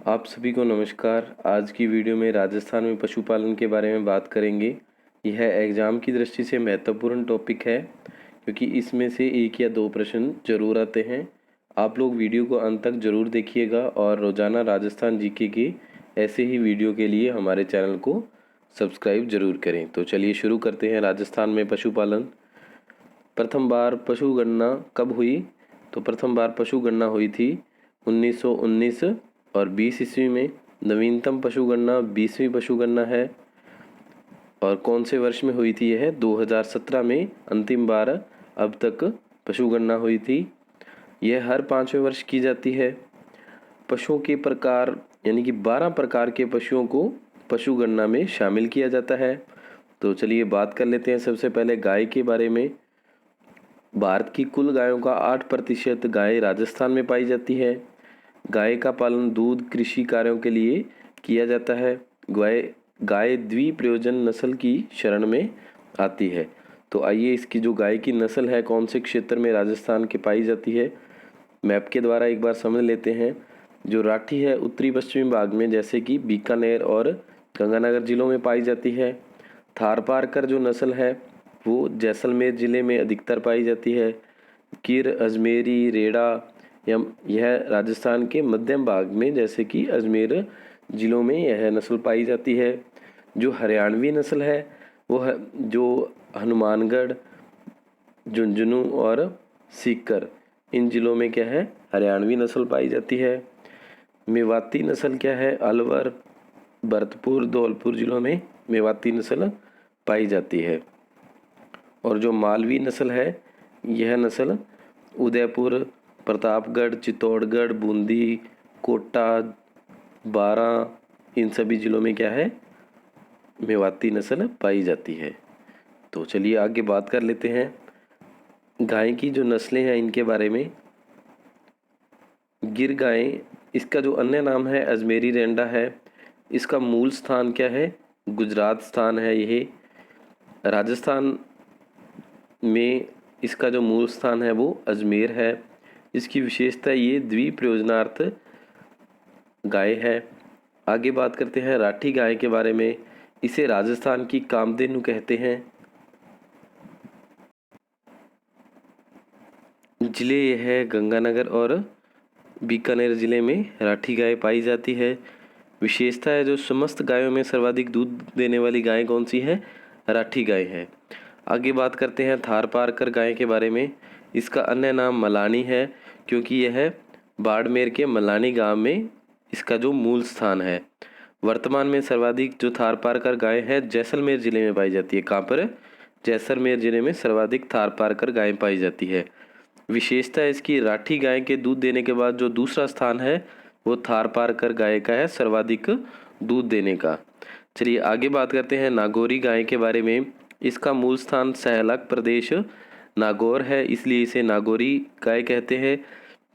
आप सभी को नमस्कार। आज की वीडियो में राजस्थान में पशुपालन के बारे में बात करेंगे। यह एग्ज़ाम की दृष्टि से महत्वपूर्ण टॉपिक है क्योंकि इसमें से एक या दो प्रश्न जरूर आते हैं। आप लोग वीडियो को अंत तक ज़रूर देखिएगा और रोज़ाना राजस्थान जीके के ऐसे ही वीडियो के लिए हमारे चैनल को सब्सक्राइब ज़रूर करें। तो चलिए शुरू करते हैं। राजस्थान में पशुपालन। प्रथम बार पशु गणना कब हुई? तो प्रथम बार पशु गणना हुई थी 1919 और 20 ईस्वी में। नवीनतम पशु गणना 20वीं पशु गणना है। और कौन से वर्ष में हुई थी? यह 2017 में अंतिम बार अब तक पशु गणना हुई थी। यह हर 5वें वर्ष की जाती है। पशुओं के प्रकार यानी कि 12 प्रकार के पशुओं को पशु गणना में शामिल किया जाता है। तो चलिए बात कर लेते हैं सबसे पहले गाय के बारे में। भारत की कुल गायों का 8% गाय राजस्थान में पाई जाती है। गाय का पालन दूध कृषि कार्यों के लिए किया जाता है। गाय द्विप्रयोजन नस्ल की शरण में आती है। तो आइए इसकी जो गाय की नस्ल है कौन से क्षेत्र में राजस्थान के पाई जाती है, मैप के द्वारा एक बार समझ लेते हैं। जो राठी है उत्तरी पश्चिमी भाग में जैसे कि बीकानेर और गंगानगर जिलों में पाई जाती है। थारपारकर जो नस्ल है वो जैसलमेर ज़िले में अधिकतर पाई जाती है। गिर अजमेरी रेड़ा यह राजस्थान के मध्यम भाग में जैसे कि अजमेर ज़िलों में यह नस्ल पाई जाती है। जो हरियाणवी नस्ल है वो है जो हनुमानगढ़, झुंझुनू और सीकर इन ज़िलों में क्या है, हरियाणवी नस्ल पाई जाती है। मेवाती नस्ल क्या है, अलवर, भरतपुर, धौलपुर ज़िलों में मेवाती नस्ल पाई जाती है। और जो मालवी नस्ल है यह नस्ल उदयपुर, प्रतापगढ़, चित्तौड़गढ़, बूंदी, कोटा, बारां इन सभी ज़िलों में क्या है, मेवाती नस्ल पाई जाती है। तो चलिए आगे बात कर लेते हैं गाय की जो नस्लें हैं इनके बारे में। गिर गाय, इसका जो अन्य नाम है अजमेरी रेंडा है। इसका मूल स्थान क्या है, गुजरात स्थान है। यह राजस्थान में इसका जो मूल स्थान है वो अजमेर है। इसकी विशेषता ये द्विप्रयोजनार्थ गाय है। आगे बात करते हैं राठी गाय के बारे में। इसे राजस्थान की कामधेनु कहते हैं। जिले यह है गंगानगर और बीकानेर जिले में राठी गाय पाई जाती है। विशेषता है जो समस्त गायों में सर्वाधिक दूध देने वाली गाय कौन सी है, राठी गाय है। आगे बात करते हैं थारपारकर गाय के बारे में। इसका अन्य नाम मलानी है क्योंकि यह बाड़मेर के मलानी गांव में इसका जो मूल स्थान है। वर्तमान में सर्वाधिक जो थारपारकर गाय है जैसलमेर जिले में पाई जाती है। कहाँ पर? जैसलमेर जिले में सर्वाधिक थारपारकर गाय पाई जाती है। विशेषता है इसकी राठी गाय के दूध देने के बाद जो दूसरा स्थान है वो थारपारकर गाय का है, सर्वाधिक दूध देने का। चलिए आगे बात करते हैं नागौरी गाय के बारे में। इसका मूल स्थान सहलक प्रदेश नागौर है, इसलिए इसे नागौरी गाय कहते हैं।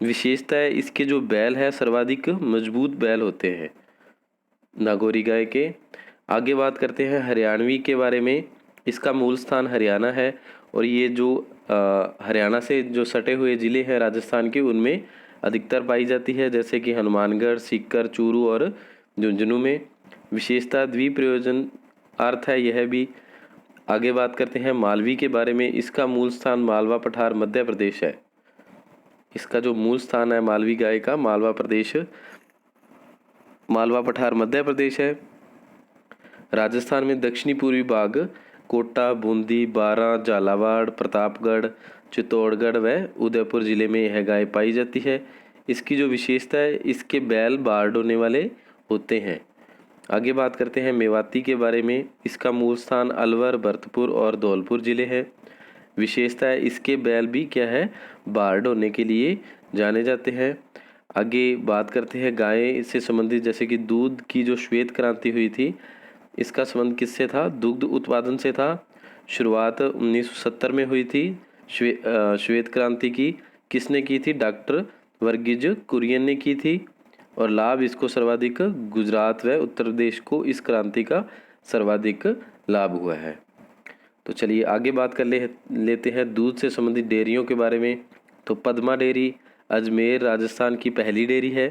विशेषता है इसके जो बैल है सर्वाधिक मजबूत बैल होते हैं नागौरी गाय के। आगे बात करते हैं हरियाणवी के बारे में। इसका मूल स्थान हरियाणा है और ये जो हरियाणा से जो सटे हुए ज़िले हैं राजस्थान के उनमें अधिकतर पाई जाती है जैसे कि हनुमानगढ़, सीकर, चूरू और झुंझुनू में। विशेषता द्विप्रयोजन अर्थ है यह भी। आगे बात करते हैं मालवी के बारे में। इसका मूल स्थान मालवा पठार मध्य प्रदेश है। इसका जो मूल स्थान है मालवी गाय का मालवा पठार मध्य प्रदेश है। राजस्थान में दक्षिणी पूर्वी भाग कोटा, बूंदी, बारां, झालावाड़, प्रतापगढ़, चित्तौड़गढ़ व उदयपुर जिले में यह गाय पाई जाती है। इसकी जो विशेषता है इसके बैल बाढ़ होने वाले होते हैं। आगे बात करते हैं मेवाती के बारे में। इसका मूल स्थान अलवर, भरतपुर और धौलपुर जिले है। विशेषता है इसके बैल भी क्या है, बाढ़ होने के लिए जाने जाते हैं। आगे बात करते हैं गाय से संबंधित जैसे कि दूध की जो श्वेत क्रांति हुई थी इसका संबंध किससे था, दुग्ध उत्पादन से था। शुरुआत 1970 में हुई थी श्वेत क्रांति की। किसने की थी, डॉक्टर वर्गीज कुरियन ने की थी। और लाभ इसको सर्वाधिक गुजरात व उत्तर प्रदेश को इस क्रांति का सर्वाधिक लाभ हुआ है। तो चलिए आगे बात कर लेते हैं दूध से संबंधित डेयरियों के बारे में। तो पद्मा डेयरी अजमेर राजस्थान की पहली डेयरी है।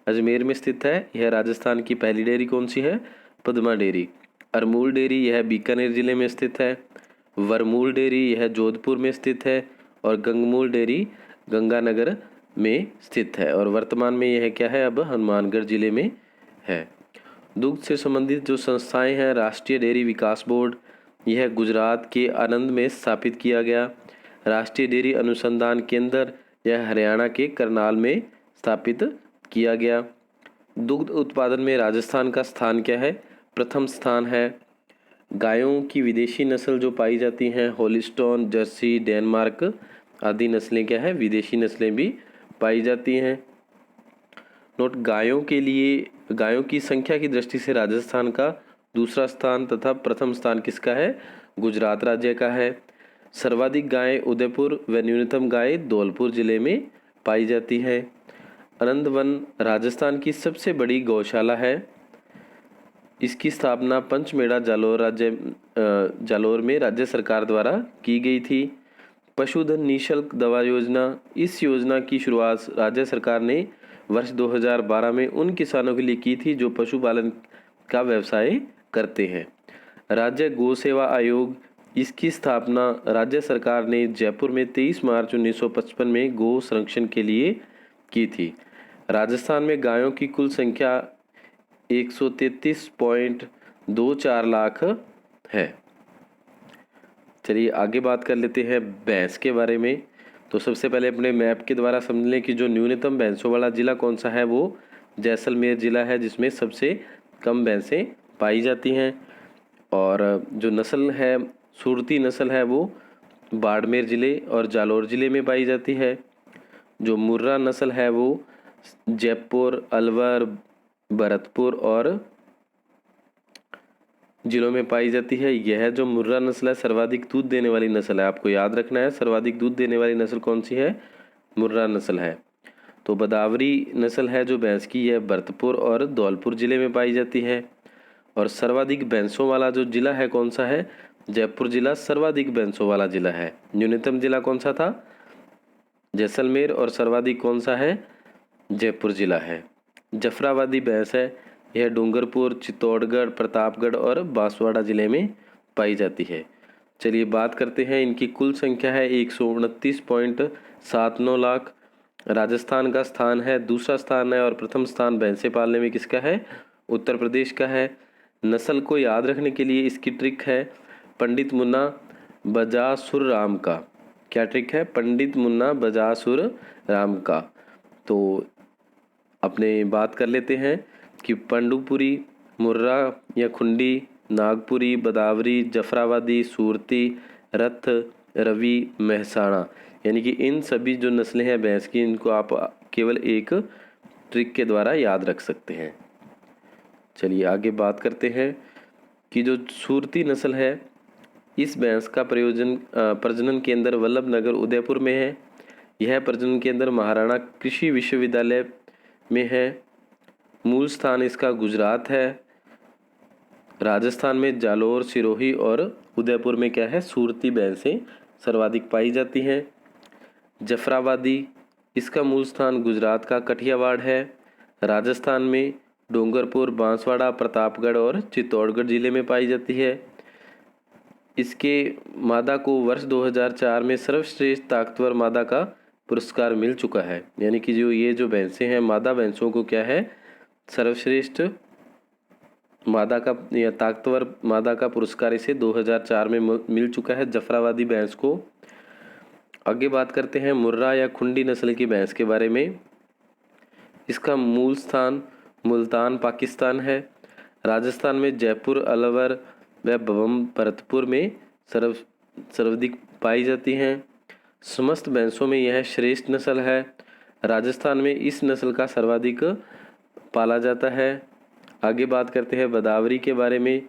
अजमेर में स्थित है। यह राजस्थान की पहली डेयरी कौन सी है? पद्मा डेयरी। अरमूल डेयरी यह बीकानेर जिले में स्थित है। वरमूल डेयरी यह जोधपुर में स्थित है। और गंगमूल डेयरी गंगानगर में स्थित है। और वर्तमान में यह क्या है? अब हनुमानगढ़ जिले में है। दुग्ध से संबंधित जो संस्थाएं हैं, राष्ट्रीय डेयरी विकास बोर्ड, यह गुजरात के आणंद में स्थापित किया गया। राष्ट्रीय डेयरी अनुसंधान केंद्र, यह हरियाणा के करनाल में स्थापित किया गया। दुग्ध उत्पादन में राजस्थान का स्थान क्या है? प्रथम स्थान है। गायों की विदेशी नस्ल जो पाई जाती हैं, होलिस्टोन, जर्सी, डेनमार्क आदि नस्लें क्या है? विदेशी नस्लें भी पाई जाती हैं। नोट, गायों की संख्या की दृष्टि से राजस्थान का दूसरा स्थान तथा प्रथम स्थान किसका है? गुजरात राज्य का है। सर्वाधिक गायें उदयपुर व न्यूनतम गायें धौलपुर जिले में पाई जाती है। आनंद वन राजस्थान की सबसे बड़ी गौशाला है। इसकी स्थापना पंचमेड़ा जालोर में राज्य सरकार द्वारा की गई थी। पशुधन निःशुल्क दवा योजना, इस योजना की शुरुआत राज्य सरकार ने वर्ष 2012 में उन किसानों के लिए की थी जो पशुपालन का व्यवसाय करते हैं। राज्य गौ सेवा आयोग, इसकी स्थापना राज्य सरकार ने जयपुर में 23 मार्च 1955 में गौ संरक्षण के लिए की थी। राजस्थान में गायों की कुल संख्या 133.24 लाख है। चलिए आगे बात कर लेते हैं भैंस के बारे में। तो सबसे पहले अपने मैप के द्वारा समझ लें कि जो न्यूनतम भैंसों वाला जिला कौन सा है, वो जैसलमेर जिला है, जिसमें सबसे कम भैंसें पाई जाती हैं। और जो नस्ल है, सूरती नस्ल है, वो बाड़मेर जिले और जालौर जिले में पाई जाती है। जो मुर्रा नस्ल है वो जयपुर, अलवर, भरतपुर और जिलों में पाई जाती है। यह जो मुर्रा नस्ल है सर्वाधिक दूध देने वाली नस्ल है। आपको याद रखना है, सर्वाधिक दूध देने वाली नस्ल कौन सी है? मुर्रा नस्ल है। तो बदावरी नस्ल है जो भैंस की, यह भरतपुर और धौलपुर जिले में पाई जाती है। और सर्वाधिक भैंसों वाला जो जिला है कौन सा है? जयपुर जिला सर्वाधिक भैंसों वाला जिला है। न्यूनतम जिला कौन सा था? जैसलमेर। और सर्वाधिक कौन सा है? जयपुर जिला है। जफराबादी भैंस है, यह डूंगरपुर, चित्तौड़गढ़, प्रतापगढ़ और बांसवाड़ा जिले में पाई जाती है। चलिए बात करते हैं, इनकी कुल संख्या है 129.79 लाख। राजस्थान का स्थान है, दूसरा स्थान है। और प्रथम स्थान भैंसे पालने में किसका है? उत्तर प्रदेश का है। नस्ल को याद रखने के लिए इसकी ट्रिक है पंडित मुन्ना बजासुर राम का। क्या ट्रिक है? पंडित मुन्ना बजासुर राम का। तो अपने बात कर लेते हैं कि पंडुपुरी, मुर्रा या खुंडी, नागपुरी, बदावरी, जफराबादी, सूरती, रथ, रवि, महसाणा, यानी कि इन सभी जो नस्लें हैं भैंस की, इनको आप केवल एक ट्रिक के द्वारा याद रख सकते हैं। चलिए आगे बात करते हैं कि जो सूरती नस्ल है, इस भैंस का प्रजनन केंद्र वल्लभ नगर उदयपुर में है। यह प्रजनन केंद्र महाराणा कृषि विश्वविद्यालय में है। मूल स्थान इसका गुजरात है। राजस्थान में जालोर, सिरोही और उदयपुर में क्या है? सूरती भैंसें सर्वाधिक पाई जाती हैं। जफराबादी, इसका मूल स्थान गुजरात का कठियावाड़ है। राजस्थान में डूंगरपुर, बांसवाड़ा, प्रतापगढ़ और चित्तौड़गढ़ जिले में पाई जाती है। इसके मादा को वर्ष 2004 में सर्वश्रेष्ठ ताकतवर मादा का पुरस्कार मिल चुका है। यानी कि ये जो भैंसें हैं, मादा भैंसों को क्या है? सर्वश्रेष्ठ मादा का या ताकतवर मादा का पुरस्कार इसे 2004 में मिल चुका है, जफराबादी भैंस को। आगे बात करते हैं मुर्रा या खुंडी नस्ल की भैंस के बारे में। इसका मूल स्थान मुल्तान, पाकिस्तान है। राजस्थान में जयपुर, अलवर व भरतपुर में सर्वाधिक पाई जाती हैं। समस्त भैंसों में यह श्रेष्ठ नस्ल है। राजस्थान में इस नस्ल का सर्वाधिक पाला जाता है। आगे बात करते हैं बदावरी के बारे में।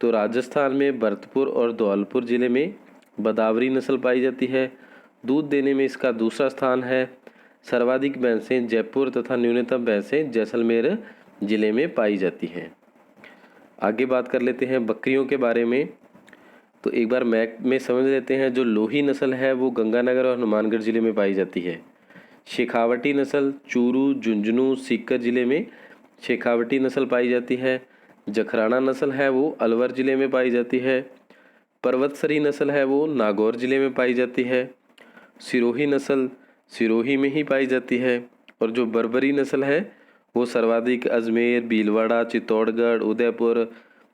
तो राजस्थान में भरतपुर और धौलपुर जिले में बदावरी नस्ल पाई जाती है। दूध देने में इसका दूसरा स्थान है। सर्वाधिक भैंसें जयपुर तथा न्यूनतम भैंसें जैसलमेर जिले में पाई जाती हैं। आगे बात कर लेते हैं बकरियों के बारे में। तो एक बार मैप में समझ लेते हैं। जो लोही नस्ल है वो गंगानगर और हनुमानगढ़ जिले में पाई जाती है। शेखावटी नस्ल चूरू, झुंझुनू, सीकर जिले में शेखावटी नस्ल पाई जाती है। जखराना नस्ल है वो अलवर जिले में पाई जाती है। पर्वतसरी नस्ल है वो नागौर जिले में पाई जाती है। सिरोही नस्ल सिरोही में ही पाई जाती है। और जो बर्बरी नस्ल है वो सर्वाधिक अजमेर, भीलवाड़ा, चित्तौड़गढ़, उदयपुर,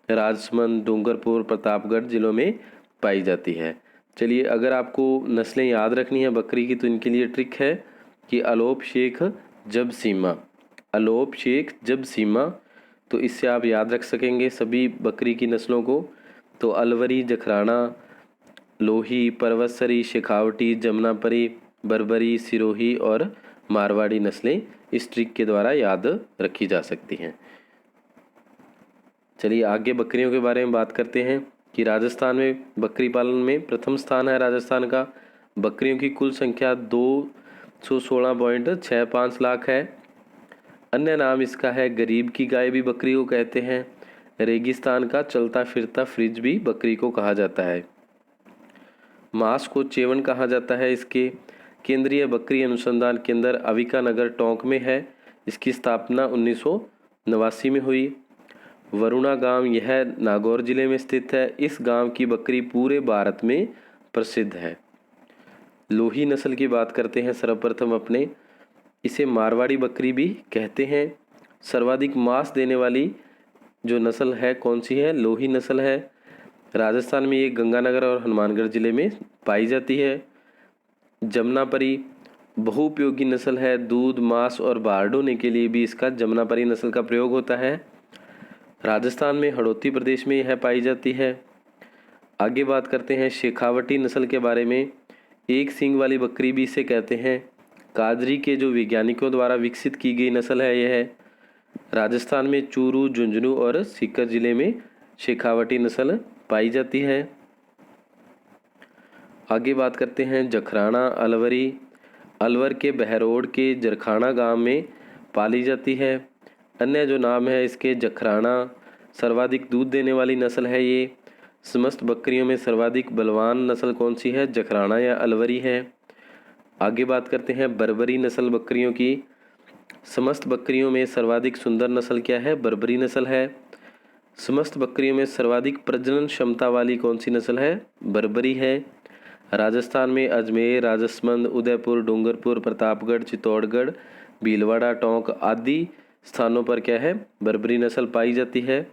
राजसमंद, डूंगरपुर, प्रतापगढ़ जिलों में पाई जाती है। चलिए, अगर आपको नस्लें याद रखनी है बकरी की तो इनके लिए ट्रिक है कि अलोप शेख जब सीमा, अलोप शेख जब सीमा, तो इससे आप याद रख सकेंगे सभी बकरी की नस्लों को। तो अलवरी, जखराना, लोही, पर्वतसरी, शेखावटी, जमुनापरी, बर्बरी, सिरोही और मारवाड़ी नस्लें इस ट्रिक के द्वारा याद रखी जा सकती हैं। चलिए आगे बकरियों के बारे में बात करते हैं कि राजस्थान में बकरी पालन में प्रथम स्थान है राजस्थान का। बकरियों की कुल संख्या 216.65 लाख है। अन्य नाम इसका है गरीब की गाय भी बकरी को कहते हैं। रेगिस्तान का चलता फिरता फ्रिज भी बकरी को कहा जाता है। मांस को चेवन कहा जाता है। इसके केंद्रीय बकरी अनुसंधान केंद्र अविका नगर टोंक में है। इसकी स्थापना 1989 में हुई। वरुणा गांव यह नागौर जिले में स्थित है। इस गांव की बकरी पूरे भारत में प्रसिद्ध है। लोही नस्ल की बात करते हैं सर्वप्रथम अपने। इसे मारवाड़ी बकरी भी कहते हैं। सर्वाधिक मांस देने वाली जो नस्ल है कौन सी है? लोही नस्ल है। राजस्थान में ये गंगानगर और हनुमानगढ़ जिले में पाई जाती है। जमुनापरी बहुउपयोगी नस्ल है। दूध, मांस और बार ढोने के लिए भी इसका जमुनापरी नस्ल का प्रयोग होता है। राजस्थान में हड़ौती प्रदेश में यह पाई जाती है। आगे बात करते हैं शेखावटी नस्ल के बारे में। एक सींग वाली बकरी भी इसे कहते हैं। काजरी के जो वैज्ञानिकों द्वारा विकसित की गई नस्ल है यह। राजस्थान में चूरू, झुंझुनू और सीकर जिले में शेखावटी नस्ल पाई जाती है। आगे बात करते हैं जखराना अलवरी। अलवर के बहरोड के जरखाना गांव में पाली जाती है। अन्य जो नाम है इसके जखराना, सर्वाधिक दूध देने वाली नस्ल है ये। समस्त बकरियों में सर्वाधिक बलवान नस्ल कौन सी है? जखराना या अलवरी है। आगे बात करते हैं बर्बरी नस्ल बकरियों की। समस्त बकरियों में सर्वाधिक सुंदर नस्ल क्या है? बर्बरी नस्ल है। समस्त बकरियों में सर्वाधिक प्रजनन क्षमता वाली कौन सी नस्ल है? बर्बरी है। राजस्थान में अजमेर, राजसमंद, उदयपुर, डूंगरपुर, प्रतापगढ़, चित्तौड़गढ़, भीलवाड़ा, टोंक आदि स्थानों पर क्या है? बर्बरी नस्ल पाई जाती है।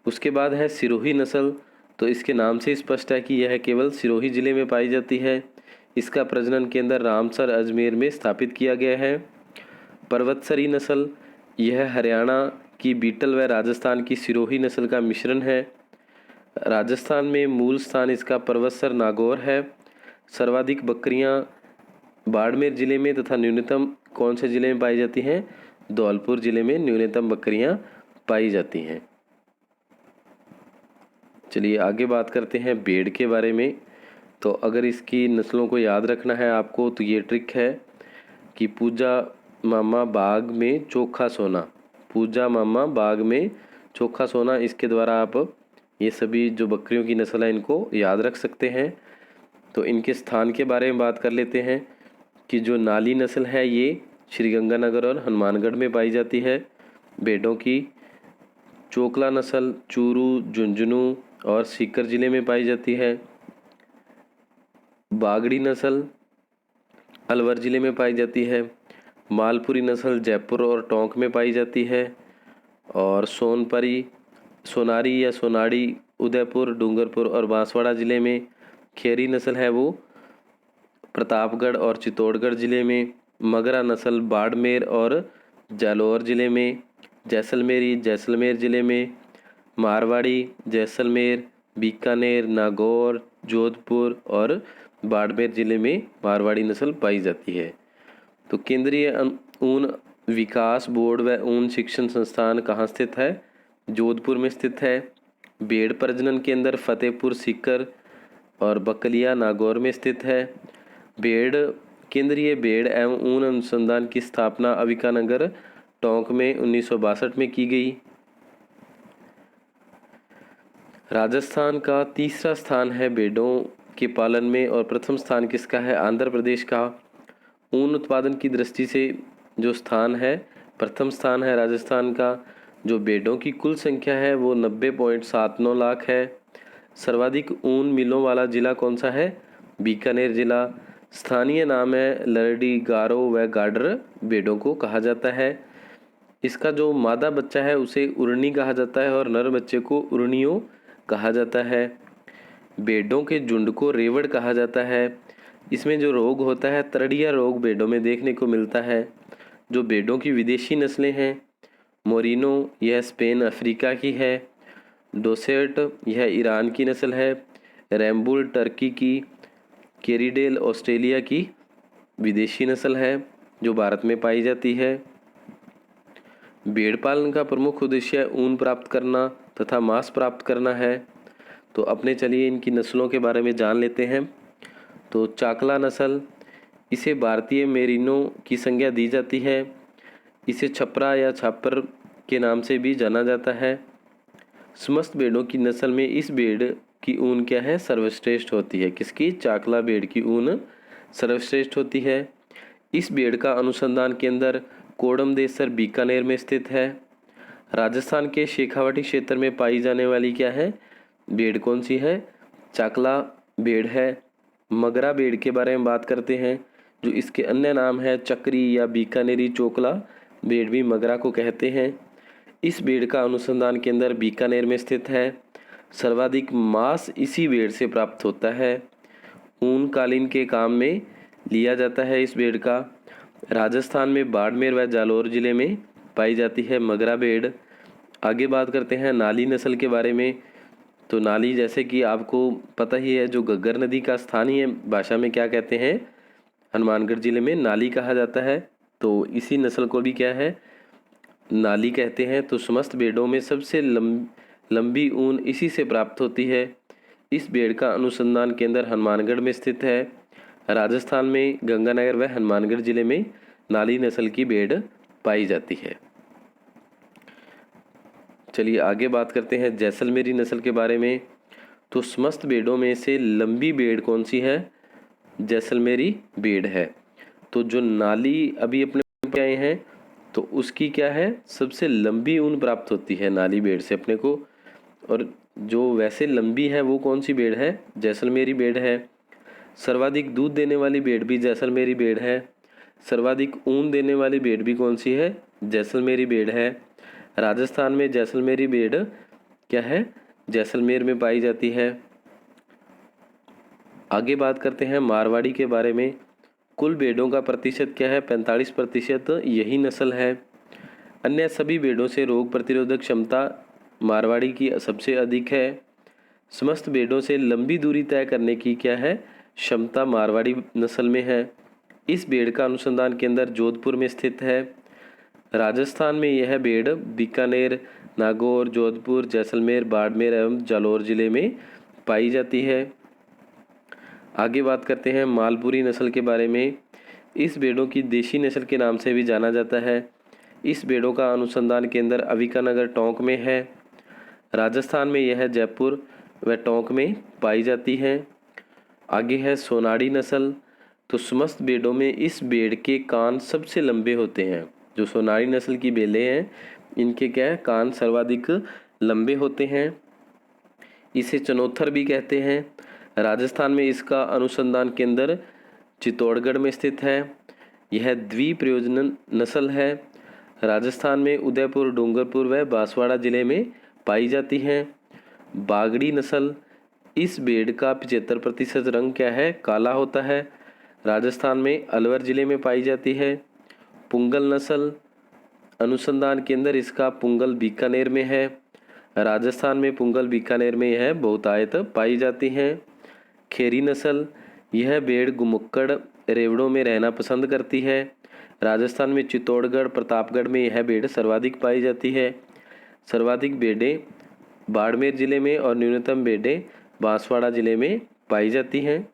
उसके बाद है सिरोही नस्ल। तो इसके नाम से स्पष्ट है कि यह केवल सिरोही जिले में पाई जाती है। इसका प्रजनन केंद्र रामसर अजमेर में स्थापित किया गया है। पर्वतसरी नस्ल यह हरियाणा की बीटल व राजस्थान की सिरोही नस्ल का मिश्रण है। राजस्थान में मूल स्थान इसका पर्वतसर नागौर है। सर्वाधिक बकरियां बाड़मेर जिले में तथा न्यूनतम कौन से जिले में पाई जाती हैं? धौलपुर जिले में न्यूनतम बकरियां पाई जाती हैं। चलिए आगे बात करते हैं भेड़ के बारे में। तो अगर इसकी नस्लों को याद रखना है आपको तो ये ट्रिक है कि पूजा मामा बाग में चोखा सोना, पूजा मामा बाग में चोखा सोना, इसके द्वारा आप ये सभी जो बकरियों की नस्ल है इनको याद रख सकते हैं। तो इनके स्थान के बारे में बात कर लेते हैं कि जो नाली नस्ल है ये श्रीगंगानगर और हनुमानगढ़ में पाई जाती है भेड़ों की। चोकला नस्ल चूरू, झुंझुनू और सीकर जिले में पाई जाती है। बागड़ी नस्ल अलवर जिले में पाई जाती है। मालपुरी नस्ल जयपुर और टोंक में पाई जाती है। और सोनारी या सोनाड़ी उदयपुर, डूंगरपुर और बांसवाड़ा जिले में। खेरी नस्ल है वो प्रतापगढ़ और चित्तौड़गढ़ जिले में। मगरा नस्ल बाड़मेर और जालौर जिले में। जैसलमेरी जैसलमेर जिले में। मारवाड़ी जैसलमेर, बीकानेर, नागौर, जोधपुर और बाड़मेर जिले में मारवाड़ी नस्ल पाई जाती है। तो केंद्रीय ऊन विकास बोर्ड व ऊन शिक्षण संस्थान कहाँ स्थित है? जोधपुर में स्थित है। भेड़ प्रजनन केंद्र फतेहपुर सीकर और बकलिया नागौर में स्थित है। केंद्रीय भेड़ एवं ऊन अनुसंधान की स्थापना अविकानगर टोंक में 1962 में की गई। राजस्थान का तीसरा स्थान है भेड़ों के पालन में और प्रथम स्थान किसका है? आंध्र प्रदेश का। ऊन उत्पादन की दृष्टि से जो स्थान है, प्रथम स्थान है राजस्थान का। जो बेडों की कुल संख्या है वो 90.79 लाख है। सर्वाधिक ऊन मिलों वाला जिला कौन सा है? बीकानेर जिला। स्थानीय नाम है लरडी, गारो व गाडर बेडों को कहा जाता है। इसका जो मादा बच्चा है उसे उरनी कहा जाता है और नर बच्चे को उरनियो कहा जाता है। बेडों के झुंड को रेवड़ कहा जाता है। इसमें जो रोग होता है तरड़िया रोग बेडों में देखने को मिलता है। जो बेडों की विदेशी नस्लें हैं, मोरिनो यह स्पेन अफ्रीका की है। डोसेट यह ईरान की नस्ल है। रैम्बुल टर्की की। केरीडेल ऑस्ट्रेलिया की विदेशी नस्ल है जो भारत में पाई जाती है। भेड़ पालन का प्रमुख उद्देश्य ऊन प्राप्त करना तथा मांस प्राप्त करना है। तो अपने चलिए इनकी नस्लों के बारे में जान लेते हैं। तो चाकला नस्ल, इसे भारतीय मेरिनो की संज्ञा दी जाती है। इसे छपरा या छापर के नाम से भी जाना जाता है। समस्त भेड़ों की नस्ल में इस भेड़ की ऊन क्या है? सर्वश्रेष्ठ होती है। किसकी? चाकला भेड़ की ऊन सर्वश्रेष्ठ होती है। इस भेड़ का अनुसंधान केंद्र कोडमदेसर बीकानेर में स्थित है। राजस्थान के शेखावाटी क्षेत्र में पाई जाने वाली क्या है? भेड़ कौन सी है? चाकला भेड़ है। मगरा भेड़ के बारे में बात करते हैं। जो इसके अन्य नाम है चक्री या बीकानेरी चोकला भेड़ भी मगरा को कहते हैं। इस भेड़ का अनुसंधान केंद्र बीकानेर में स्थित है। सर्वाधिक मांस इसी भेड़ से प्राप्त होता है। ऊन कालीन के काम में लिया जाता है इस भेड़ का। राजस्थान में बाड़मेर व जालौर जिले में पाई जाती है मगरा भेड़। आगे बात करते हैं नाली नस्ल के बारे में। तो नाली, जैसे कि आपको पता ही है, जो घग्गर नदी का स्थानीय भाषा में क्या कहते हैं? हनुमानगढ़ जिले में नाली कहा जाता है। तो इसी नस्ल को भी क्या है? नाली कहते हैं। तो समस्त भेड़ों में सबसे लंबी ऊन इसी से प्राप्त होती है। इस भेड़ का अनुसंधान केंद्र हनुमानगढ़ में स्थित है। राजस्थान में गंगानगर व हनुमानगढ़ जिले में नाली नस्ल की भेड़ पाई जाती है। चलिए आगे बात करते हैं जैसलमेरी नस्ल के बारे में। तो समस्त भेड़ों में से लंबी भेड़ कौन सी है? जैसलमेरी भेड़ है। तो जो नाली अभी अपने पे आए हैं तो उसकी क्या है? सबसे लंबी ऊन प्राप्त होती है नाली भेड़ से अपने को। और जो वैसे लंबी है वो कौन सी भेड़ है? जैसलमेरी भेड़ है। सर्वाधिक दूध देने वाली भेड़ भी जैसलमेरी भेड़ है। सर्वाधिक ऊन देने वाली भेड़ भी कौन सी है? जैसलमेरी भेड़ है। राजस्थान में जैसलमेरी भेड़ क्या है? जैसलमेर में पाई जाती है। आगे बात करते हैं मारवाड़ी के बारे में। कुल भेड़ों का प्रतिशत क्या है? 45% यही नस्ल है। अन्य सभी भेड़ों से रोग प्रतिरोधक क्षमता मारवाड़ी की सबसे अधिक है। समस्त भेड़ों से लंबी दूरी तय करने की क्या है? क्षमता मारवाड़ी नस्ल में है। इस भेड़ का अनुसंधान केंद्र जोधपुर में स्थित है। राजस्थान में यह भेड़ बीकानेर, नागौर, जोधपुर, जैसलमेर, बाड़मेर एवं जालौर जिले में पाई जाती है। आगे बात करते हैं मालपुरी नस्ल के बारे में। इस भेड़ों की देशी नस्ल के नाम से भी जाना जाता है। इस भेड़ों का अनुसंधान केंद्र अविकानगर टोंक में है। राजस्थान में यह जयपुर व टोंक में पाई जाती है। आगे है सोनाड़ी नस्ल। तो समस्त भेड़ों में इस भेड़ के कान सबसे लंबे होते हैं। जो सोनाड़ी नस्ल की भेड़ें हैं इनके क्या है? कान सर्वाधिक लंबे होते हैं। इसे चनोथर भी कहते हैं। राजस्थान में इसका अनुसंधान केंद्र चित्तौड़गढ़ में स्थित है। यह द्विप्रयोजन नस्ल है। राजस्थान में उदयपुर, डूंगरपुर व बांसवाड़ा जिले में पाई जाती है। बागड़ी नस्ल, इस भेड़ का 75% रंग क्या है? काला होता है। राजस्थान में अलवर जिले में पाई जाती है। पुंगल नस्ल, अनुसंधान केंद्र इसका पुंगल बीकानेर में है। राजस्थान में पुंगल बीकानेर में यह बहुतायत पाई जाती हैं। खेरी नस्ल, यह भेड़ घुमक्कड़ रेवड़ों में रहना पसंद करती है। राजस्थान में चित्तौड़गढ़, प्रतापगढ़ में यह भेड़ सर्वाधिक पाई जाती है। सर्वाधिक भेड़ें बाड़मेर जिले में और न्यूनतम भेड़ें बांसवाड़ा जिले में पाई जाती हैं।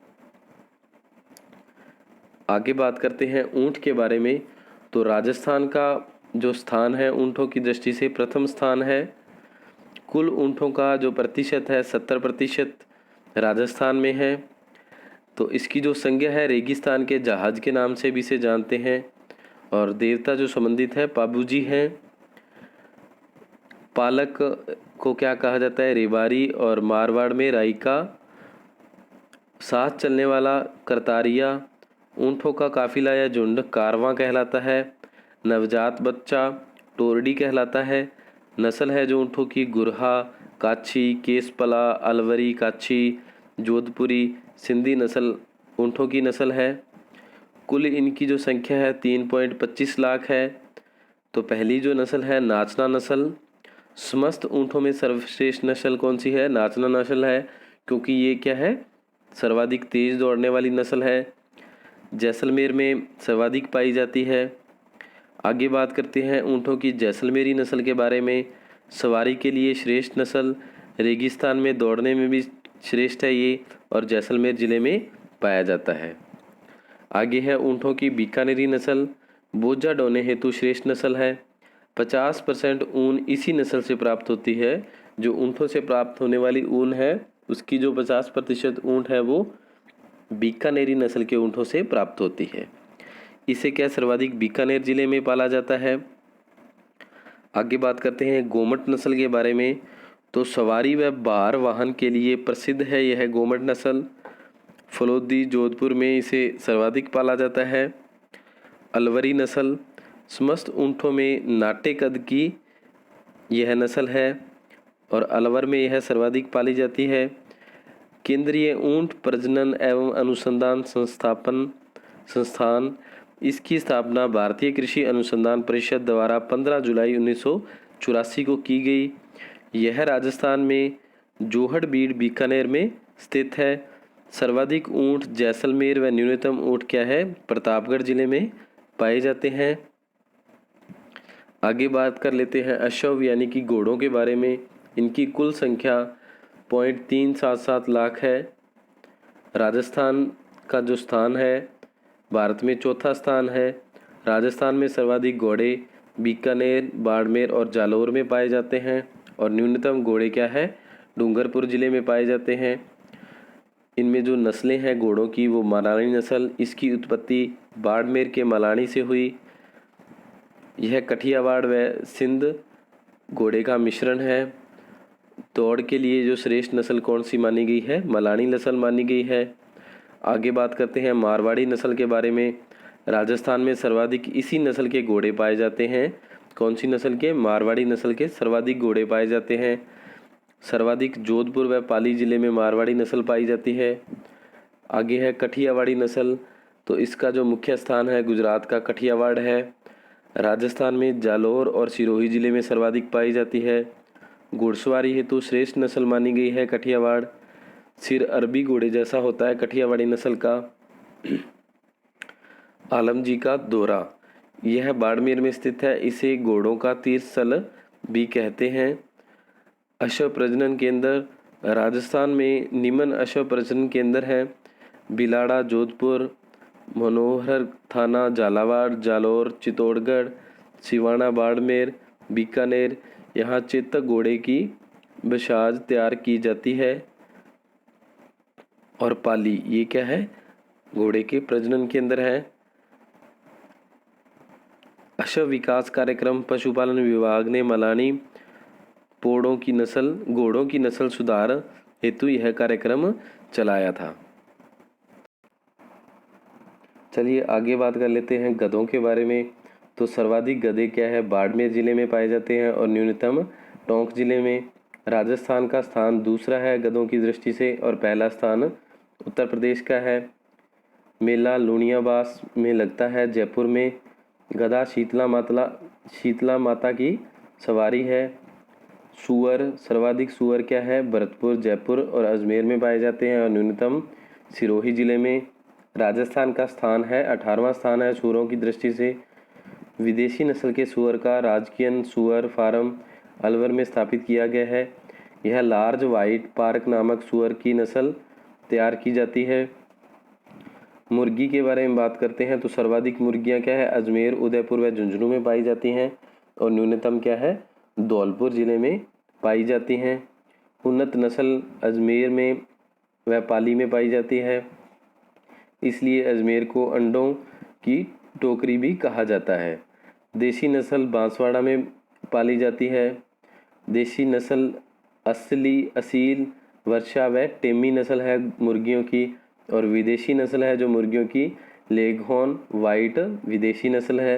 आगे बात करते हैं ऊंट के बारे में। तो राजस्थान का जो स्थान है ऊंटों की दृष्टि से प्रथम स्थान है। कुल ऊंटों का जो प्रतिशत है 70% राजस्थान में है। तो इसकी जो संज्ञा है रेगिस्तान के जहाज के नाम से भी इसे जानते हैं। और देवता जो संबंधित है पाबूजी हैं। पालक को क्या कहा जाता है? रेबारी। और मारवाड़ में राई का साथ चलने वाला करतारिया। ऊँटों का काफिला या झुंड कारवां कहलाता है। नवजात बच्चा टोरडी कहलाता है। नस्ल है जो ऊँटों की गुरहा, काछी, केसपला, अलवरी, काछी, जोधपुरी, सिंधी नस्ल ऊँटों की नस्ल है। कुल इनकी जो संख्या है 3.25 लाख है। तो पहली जो नस्ल है नाचना नस्ल। समस्त ऊँटों में सर्वश्रेष्ठ नस्ल कौन सी है? नाचना नस्ल है, क्योंकि ये क्या है? सर्वाधिक तेज दौड़ने वाली नस्ल है। जैसलमेर में सर्वाधिक पाई जाती है। आगे बात करते हैं ऊँटों की जैसलमेरी नस्ल के बारे में। सवारी के लिए श्रेष्ठ नस्ल, रेगिस्तान में दौड़ने में भी श्रेष्ठ है ये, और जैसलमेर ज़िले में पाया जाता है। आगे है ऊँटों की बीकानेरी नस्ल, बोझा ढोने हेतु श्रेष्ठ नस्ल है। 50% ऊन इसी नस्ल से प्राप्त होती है। जो ऊँटों से प्राप्त होने वाली ऊन है उसकी जो 50% ऊँट है वो बीकानेरी नस्ल के ऊँटों से प्राप्त होती है। इसे क्या सर्वाधिक बीकानेर जिले में पाला जाता है। आगे बात करते हैं गोमट नस्ल के बारे में। तो सवारी व भार वाहन के लिए प्रसिद्ध है यह गोमट नस्ल। फलोदी जोधपुर में इसे सर्वाधिक पाला जाता है। अलवरी नस्ल, समस्त ऊँटों में नाटे कद की यह नस्ल है और अलवर में यह सर्वाधिक पाली जाती है। केंद्रीय ऊँट प्रजनन एवं अनुसंधान संस्थान, इसकी स्थापना भारतीय कृषि अनुसंधान परिषद द्वारा 15 जुलाई 1984 को की गई। यह राजस्थान में जोहड़बीड़ बीकानेर में स्थित है। सर्वाधिक ऊँट जैसलमेर व न्यूनतम ऊँट क्या है? प्रतापगढ़ जिले में पाए जाते हैं। आगे बात कर लेते हैं अश्व यानी कि घोड़ों के बारे में। इनकी कुल संख्या 0.377 लाख है। राजस्थान का जो स्थान है भारत में चौथा स्थान है। राजस्थान में सर्वाधिक घोड़े बीकानेर, बाड़मेर और जालौर में पाए जाते हैं और न्यूनतम घोड़े क्या है? डूंगरपुर जिले में पाए जाते हैं। इनमें जो नस्लें हैं घोड़ों की वो मलानी नस्ल, इसकी उत्पत्ति बाड़मेर के मलानी से हुई। यह कठियावाड़ व सिंध घोड़े का मिश्रण है। दौड़ के लिए जो श्रेष्ठ नस्ल कौन सी मानी गई है? मलानी नस्ल मानी गई है। आगे बात करते हैं मारवाड़ी नस्ल के बारे में। राजस्थान में सर्वाधिक इसी नस्ल के घोड़े पाए जाते हैं। कौन सी नस्ल के? मारवाड़ी नस्ल के सर्वाधिक घोड़े पाए जाते हैं। सर्वाधिक जोधपुर व पाली जिले में मारवाड़ी नस्ल पाई जाती है। आगे है कठियावाड़ी नस्ल। तो इसका जो मुख्य स्थान है गुजरात का कठियावाड़ है। राजस्थान में जालौर और सिरोही जिले में सर्वाधिक पाई जाती है। घुड़सवारी हेतु श्रेष्ठ नस्ल मानी गई है कठियावाड़। सिर अरबी घोड़े जैसा होता है कठियावाड़ी नस्ल का। आलमजी का दोरा, यह बाड़मेर में स्थित है। इसे घोड़ों का तीर्थस्थल भी कहते हैं। अश्व प्रजनन केंद्र, राजस्थान में निम्न अश्व प्रजनन केंद्र है। बिलाड़ा जोधपुर, मनोहर थाना झालावाड़, जालौर, चित्तौड़गढ़, सिवाना बाड़मेर, बीकानेर। यहाँ चेतक घोड़े की बशाज तैयार की जाती है। और पाली, ये क्या है? घोड़े के प्रजनन केंद्र है। अश्व विकास कार्यक्रम पशुपालन विभाग ने मलानी घोड़ों की नस्ल सुधार हेतु यह कार्यक्रम चलाया था। चलिए आगे बात कर लेते हैं गधों के बारे में। तो सर्वाधिक गधे क्या है? बाड़मेर जिले में पाए जाते हैं और न्यूनतम टोंक जिले में। राजस्थान का स्थान दूसरा है गधों की दृष्टि से और पहला स्थान उत्तर प्रदेश का है। मेला लुणियाबास में लगता है जयपुर में। गधा शीतला माता की सवारी है। सूअर, सर्वाधिक सूअर क्या है? भरतपुर, जयपुर और अजमेर में पाए जाते हैं और न्यूनतम सिरोही जिले में। राजस्थान का स्थान है 18वां स्थान है सूअरों की दृष्टि से। विदेशी नस्ल के सूअर का राजकीय सूअर फार्म अलवर में स्थापित किया गया है। यह लार्ज वाइट पार्क नामक सूअर की नस्ल तैयार की जाती है। मुर्गी के बारे में बात करते हैं तो सर्वाधिक मुर्गियां क्या है? अजमेर, उदयपुर व झुंझुनू में पाई जाती हैं और न्यूनतम क्या है? धौलपुर जिले में पाई जाती हैं। उन्नत नस्ल अजमेर में व पाली में पाई जाती है। इसलिए अजमेर को अंडों की टोकरी भी कहा जाता है। देसी नस्ल बांसवाड़ा में पाली जाती है। देसी नस्ल असील वर्षा व टेमी नस्ल है मुर्गियों की, और विदेशी नस्ल है जो मुर्गियों की लेगहॉर्न वाइट विदेशी नस्ल है।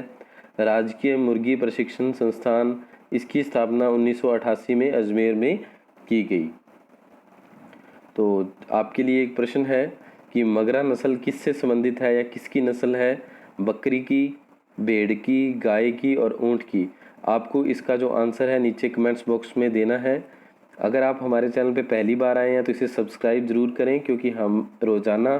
राजकीय मुर्गी प्रशिक्षण संस्थान, इसकी स्थापना 1988 में अजमेर में की गई। तो आपके लिए एक प्रश्न है कि मगरा नस्ल किससे संबंधित है या किसकी नस्ल है? बकरी की, भेड़ की, गाय की और ऊंट की। आपको इसका जो आंसर है नीचे कमेंट्स बॉक्स में देना है। अगर आप हमारे चैनल पे पहली बार आए हैं तो इसे सब्सक्राइब ज़रूर करें, क्योंकि हम रोज़ाना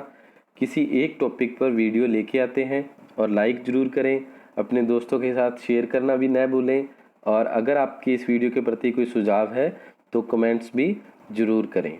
किसी एक टॉपिक पर वीडियो लेके आते हैं। और लाइक ज़रूर करें, अपने दोस्तों के साथ शेयर करना भी न भूलें। और अगर आपकी इस वीडियो के प्रति कोई सुझाव है तो कमेंट्स भी ज़रूर करें।